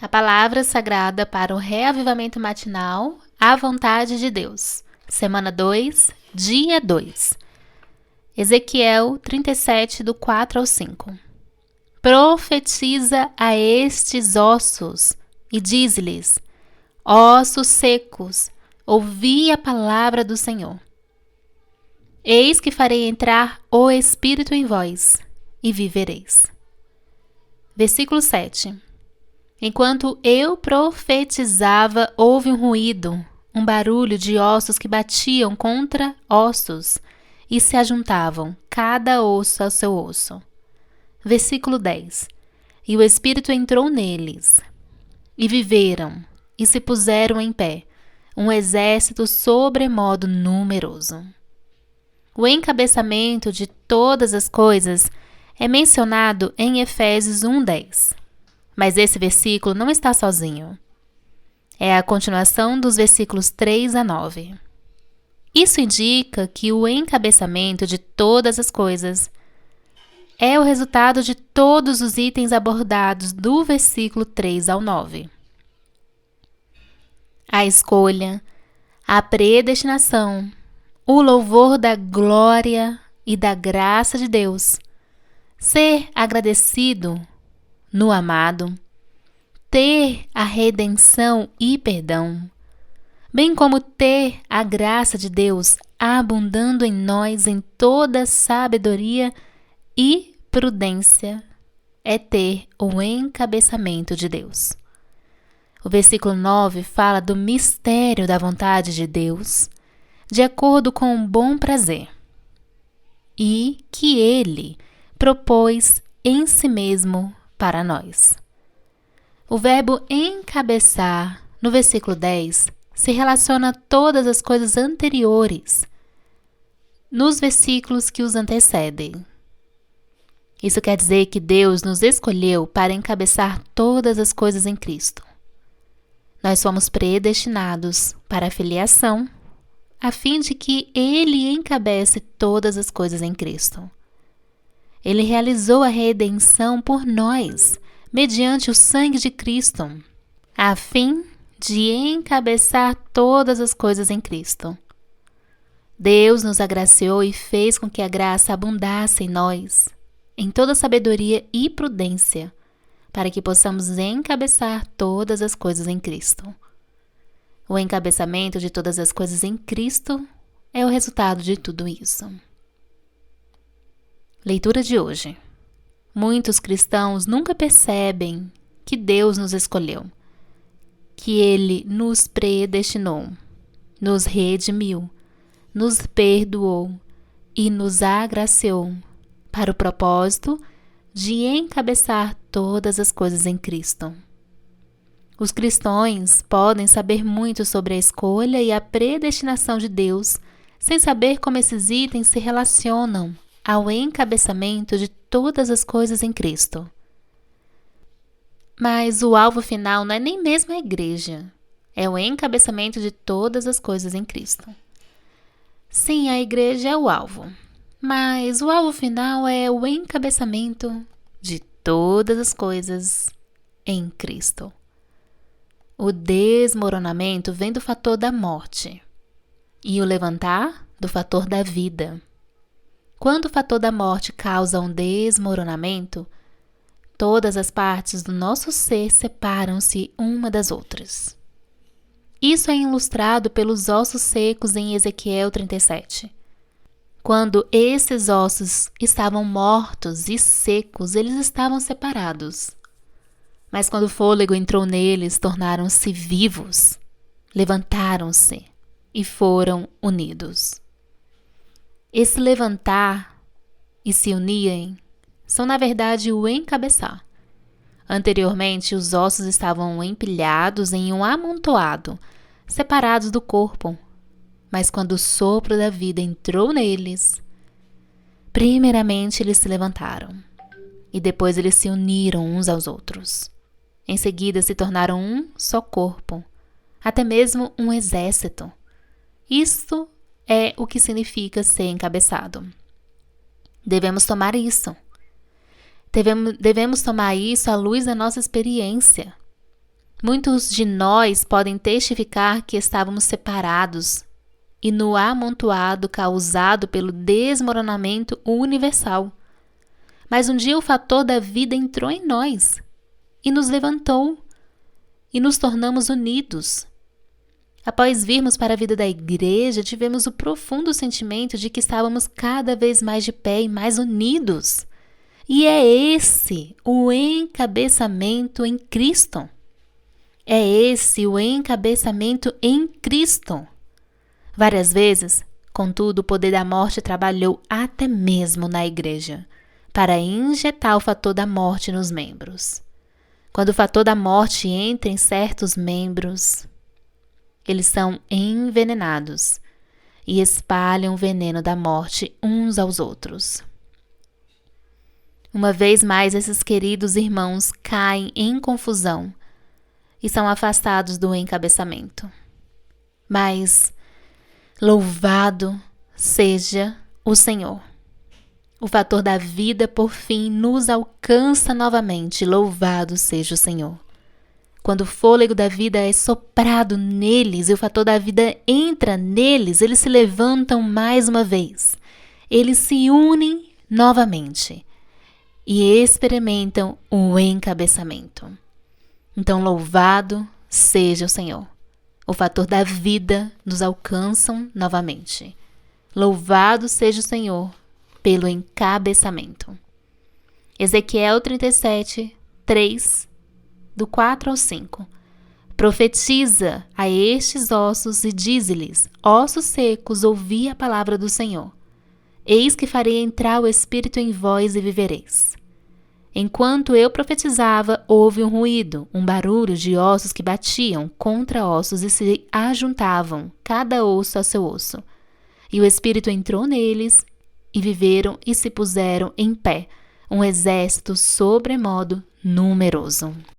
A palavra sagrada para o reavivamento matinal, a vontade de Deus. Semana 2, dia 2. Ezequiel 37, do 4 ao 5. Profetiza a estes ossos e diz-lhes: ossos secos, ouvi a palavra do Senhor. Eis que farei entrar o Espírito em vós, e vivereis. Versículo 7. Enquanto eu profetizava, houve um ruído, um barulho de ossos que batiam contra ossos e se ajuntavam, cada osso ao seu osso. Versículo 10. E o Espírito entrou neles, e viveram, e se puseram em pé, um exército sobremodo numeroso. O encabeçamento de todas as coisas é mencionado em Efésios 1:10. Mas esse versículo não está sozinho. É a continuação dos versículos 3 a 9. Isso indica que o encabeçamento de todas as coisas é o resultado de todos os itens abordados do versículo 3 ao 9. A escolha, a predestinação, o louvor da glória e da graça de Deus, ser agradecido no amado, ter a redenção e perdão, bem como ter a graça de Deus abundando em nós em toda sabedoria e prudência, é ter o encabeçamento de Deus. O versículo 9 fala do mistério da vontade de Deus, de acordo com o bom prazer, e que Ele propôs em si mesmo para nós. O verbo encabeçar, no versículo 10, se relaciona a todas as coisas anteriores, nos versículos que os antecedem. Isso quer dizer que Deus nos escolheu para encabeçar todas as coisas em Cristo. Nós fomos predestinados para a filiação, a fim de que Ele encabece todas as coisas em Cristo. Ele realizou a redenção por nós, mediante o sangue de Cristo, a fim de encabeçar todas as coisas em Cristo. Deus nos agraciou e fez com que a graça abundasse em nós, em toda sabedoria e prudência, para que possamos encabeçar todas as coisas em Cristo. O encabeçamento de todas as coisas em Cristo é o resultado de tudo isso. Leitura de hoje. Muitos cristãos nunca percebem que Deus nos escolheu, que Ele nos predestinou, nos redimiu, nos perdoou e nos agraciou para o propósito de encabeçar todas as coisas em Cristo. Os cristãos podem saber muito sobre a escolha e a predestinação de Deus, sem saber como esses itens se relacionam ao encabeçamento de todas as coisas em Cristo. Mas o alvo final não é nem mesmo a igreja, é o encabeçamento de todas as coisas em Cristo. Sim, a igreja é o alvo, mas o alvo final é o encabeçamento de todas as coisas em Cristo. O desmoronamento vem do fator da morte e o levantar do fator da vida. Quando o fator da morte causa um desmoronamento, todas as partes do nosso ser separam-se uma das outras. Isso é ilustrado pelos ossos secos em Ezequiel 37. Quando esses ossos estavam mortos e secos, eles estavam separados. Mas quando o fôlego entrou neles, tornaram-se vivos, levantaram-se e foram unidos. Esse levantar e se unirem são, na verdade, o encabeçar. Anteriormente, os ossos estavam empilhados em um amontoado, separados do corpo. Mas quando o sopro da vida entrou neles, primeiramente eles se levantaram, e depois eles se uniram uns aos outros. Em seguida se tornaram um só corpo, até mesmo um exército. Isto é o que significa ser encabeçado. Devemos tomar isso. Devemos tomar isso à luz da nossa experiência. Muitos de nós podem testificar que estávamos separados e no amontoado causado pelo desmoronamento universal. Mas um dia o fator da vida entrou em nós e nos levantou e nos tornamos unidos. Após virmos para a vida da igreja, tivemos o profundo sentimento de que estávamos cada vez mais de pé e mais unidos. E é esse o encabeçamento em Cristo. É esse o encabeçamento em Cristo. Várias vezes, contudo, o poder da morte trabalhou até mesmo na igreja, para injetar o fator da morte nos membros. Quando o fator da morte entra em certos membros, eles são envenenados e espalham o veneno da morte uns aos outros. Uma vez mais, esses queridos irmãos caem em confusão e são afastados do encabeçamento. Mas louvado seja o Senhor. O fator da vida, por fim, nos alcança novamente. Louvado seja o Senhor. Quando o fôlego da vida é soprado neles e o fator da vida entra neles, eles se levantam mais uma vez. Eles se unem novamente e experimentam o encabeçamento. Então, louvado seja o Senhor. O fator da vida nos alcança novamente. Louvado seja o Senhor pelo encabeçamento. Ezequiel 37, 3, do 4 ao 5. Profetiza a estes ossos e dize-lhes: ossos secos, ouvi a palavra do Senhor. Eis que farei entrar o Espírito em vós e vivereis. Enquanto eu profetizava, houve um ruído, um barulho de ossos que batiam contra ossos e se ajuntavam, cada osso a seu osso. E o Espírito entrou neles, e viveram e se puseram em pé, um exército sobremodo numeroso.